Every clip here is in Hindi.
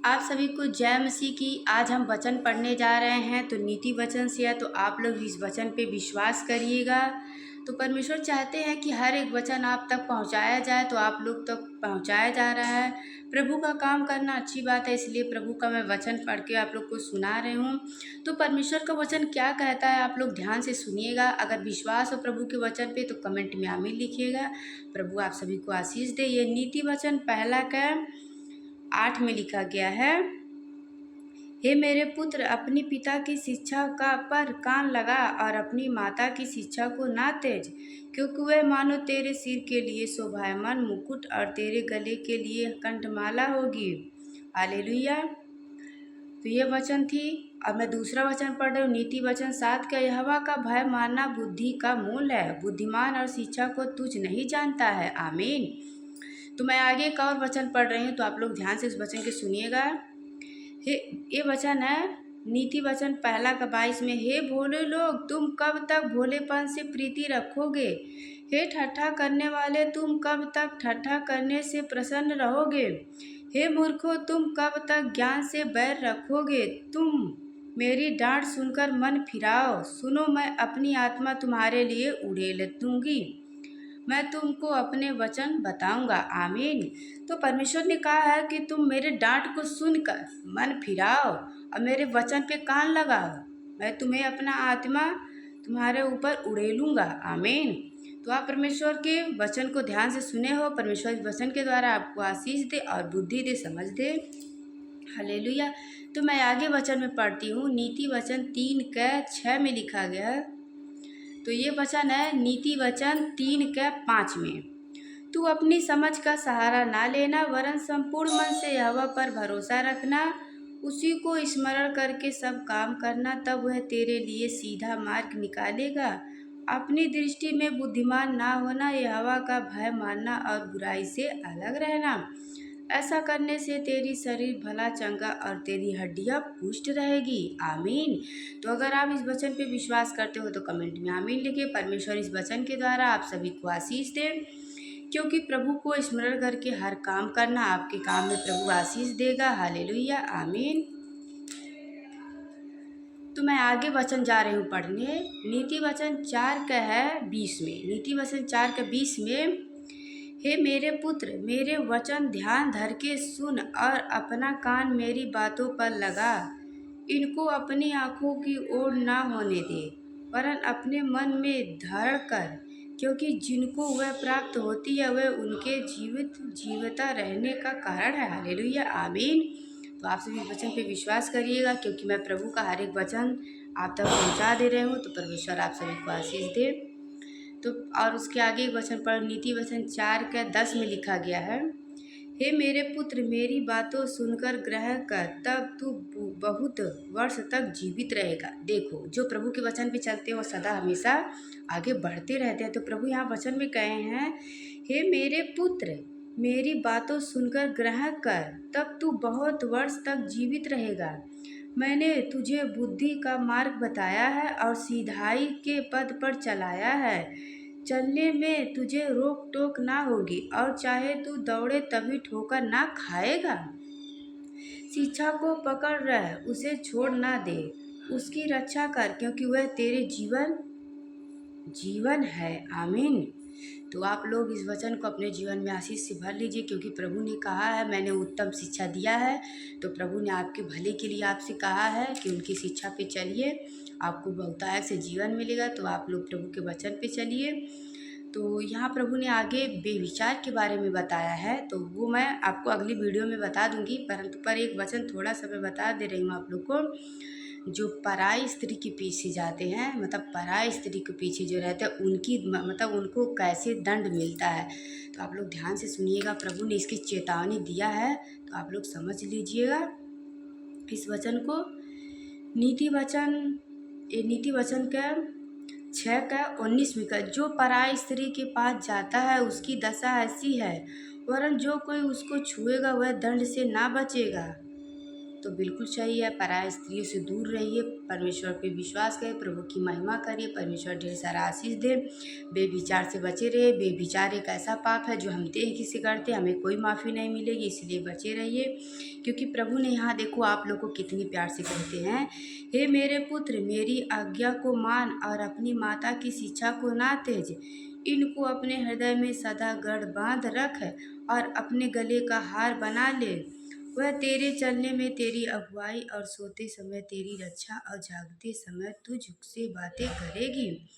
आप सभी को जय मसीह की। आज हम वचन पढ़ने जा रहे हैं तो नीति वचन से है, तो आप लोग इस वचन पे विश्वास करिएगा। तो परमेश्वर चाहते हैं कि हर एक वचन आप तक पहुंचाया जाए, तो आप लोग तक पहुंचाया जा रहा है। प्रभु का काम करना अच्छी बात है, इसलिए प्रभु का मैं वचन पढ़ के आप लोग को सुना रही हूँ। तो परमेश्वर का वचन क्या कहता है आप लोग ध्यान से सुनिएगा। अगर विश्वास हो प्रभु के वचन पे तो कमेंट में आमीन लिखिएगा। प्रभु आप सभी को आशीष दे। ये नीति वचन पहला का 8 में लिखा गया है। हे मेरे पुत्र, अपनी पिता की शिक्षा का पर कान लगा और अपनी माता की शिक्षा को ना तेज, क्योंकि वह मानो तेरे सिर के लिए शोभायमान मुकुट और तेरे गले के लिए कंठमाला होगी। हालेलुया। तो ये वचन थी। अब मैं दूसरा वचन पढ़ रही हूँ, नीति वचन 7 का। यहोवा का भय मानना बुद्धि का मूल है, बुद्धिमान और शिक्षा को तुझ नहीं जानता है। आमीन। तो मैं आगे एक और वचन पढ़ रही हूँ, तो आप लोग ध्यान से इस वचन के सुनिएगा। ये वचन है नीति वचन पहला का 22 में। हे भोले लोग, तुम कब तक भोलेपन से प्रीति रखोगे? हे ठट्ठा करने वाले, तुम कब तक ठट्ठा करने से प्रसन्न रहोगे? हे मूर्खों, तुम कब तक ज्ञान से बैर रखोगे? तुम मेरी डांट सुनकर मन फिराओ। सुनो, मैं अपनी आत्मा तुम्हारे लिए उड़ेल दूंगी, मैं तुमको अपने वचन बताऊंगा। आमीन। तो परमेश्वर ने कहा है कि तुम मेरे डांट को सुनकर मन फिराओ और मेरे वचन पे कान लगाओ, मैं तुम्हें अपना आत्मा तुम्हारे ऊपर उड़ेलूंगा। आमीन। तो आप परमेश्वर के वचन को ध्यान से सुने हो। परमेश्वर इस वचन के द्वारा आपको आशीष दे और बुद्धि दे, समझ दे। हालेलुया। तो मैं आगे वचन में पढ़ती हूँ। नीति वचन 3 के 6 में लिखा गया है। तो ये वचन है नीति वचन 3 के 5 में। तू अपनी समझ का सहारा ना लेना, वरन संपूर्ण मन से यहोवा पर भरोसा रखना, उसी को स्मरण करके सब काम करना, तब वह तेरे लिए सीधा मार्ग निकालेगा। अपनी दृष्टि में बुद्धिमान ना होना, यहोवा का भय मानना और बुराई से अलग रहना। ऐसा करने से तेरी शरीर भला चंगा और तेरी हड्डियां पुष्ट रहेगी। आमीन। तो अगर आप इस वचन पे विश्वास करते हो तो कमेंट में आमीन लिखिए। परमेश्वर इस वचन के द्वारा आप सभी को आशीष दे, क्योंकि प्रभु को स्मरण करके हर काम करना, आपके काम में प्रभु आशीष देगा। हालेलुया। आमीन। तो मैं आगे वचन जा रही हूँ पढ़ने। नीति वचन 4 का है 20 में। नीति वचन 4 का 20 में। हे मेरे पुत्र, मेरे वचन ध्यान धर के सुन और अपना कान मेरी बातों पर लगा। इनको अपनी आँखों की ओर ना होने दे, वरन अपने मन में धर कर, क्योंकि जिनको वह प्राप्त होती है वह उनके जीवता रहने का कारण है। हालेलुया। आमीन। तो आप सभी वचन पे विश्वास करिएगा, क्योंकि मैं प्रभु का हर एक वचन आप तक पहुंचा दे रहे हूँ। तो परमेश्वर आप सभी को आशीष दे। तो और उसके आगे एक वचन पर नीति वचन 4 का 10 में लिखा गया है। हे मेरे पुत्र, मेरी बातों सुनकर ग्रहण कर, तब तू बहुत वर्ष तक जीवित रहेगा। देखो, जो प्रभु के वचन पे चलते हैं वो सदा हमेशा आगे बढ़ते रहते हैं। तो प्रभु यहाँ वचन में कहे हैं, हे मेरे पुत्र, मेरी बातों सुनकर ग्रहण कर, तब तू बहुत वर्ष तक जीवित रहेगा। मैंने तुझे बुद्धि का मार्ग बताया है और सीधाई के पद पर चलाया है। चलने में तुझे रोक टोक ना होगी, और चाहे तू दौड़े तभी ठोकर ना खाएगा। शिक्षा को पकड़ रह, उसे छोड़ ना दे, उसकी रक्षा कर, क्योंकि वह तेरे जीवन है। आमीन। तो आप लोग इस वचन को अपने जीवन में आशीष से भर लीजिए, क्योंकि प्रभु ने कहा है, मैंने उत्तम शिक्षा दिया है। तो प्रभु ने आपके भले के लिए आपसे कहा है कि उनकी शिक्षा पे चलिए, आपको बहुतायत से जीवन मिलेगा। तो आप लोग प्रभु के वचन पे चलिए। तो यहाँ प्रभु ने आगे बेविचार के बारे में बताया है, तो वो मैं आपको अगली वीडियो में बता दूंगी। परंतु पर एक वचन थोड़ा सा मैं बता दे रही हूँ आप लोग को। जो पराई स्त्री के पीछे जाते हैं, मतलब पराई स्त्री के पीछे जो रहते हैं, उनकी मतलब उनको कैसे दंड मिलता है, तो आप लोग ध्यान से सुनिएगा। प्रभु ने इसकी चेतावनी दिया है, तो आप लोग समझ लीजिएगा इस वचन को। नीति वचन का 6 का 19 में का, जो पराई स्त्री के पास जाता है उसकी दशा ऐसी है, वरन जो कोई उसको छुएगा वह दंड से ना बचेगा। तो बिल्कुल सही है। पराय स्त्रियों से दूर रहिए, परमेश्वर पे विश्वास करिए, प्रभु की महिमा करिए, परमेश्वर ढेर सारा आशीष दे। बेविचार से बचे रहिए। बेविचार एक ऐसा पाप है जो हम देह से करते हैं, हमें कोई माफ़ी नहीं मिलेगी, इसलिए बचे रहिए। क्योंकि प्रभु ने यहाँ देखो आप लोग को कितनी प्यार से कहते हैं, हे मेरे पुत्र, मेरी आज्ञा को मान और अपनी माता की शिक्षा को ना त्यज। इनको अपने हृदय में सदा गढ़ बांध रख और अपने गले का हार बना ले। वह तेरे चलने में तेरी अगुवाई और सोते समय तेरी रक्षा और जागते समय तुझ से बातें करेगी।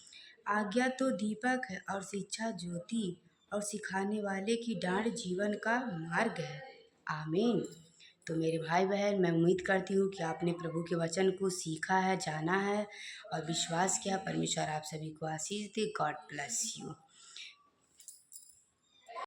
आज्ञा तो दीपक है और शिक्षा ज्योति, और सिखाने वाले की डांट जीवन का मार्ग है। आमीन। तो मेरे भाई बहन, मैं उम्मीद करती हूँ कि आपने प्रभु के वचन को सीखा है, जाना है और विश्वास किया। परमेश्वर आप सभी को आशीष दे। God bless you.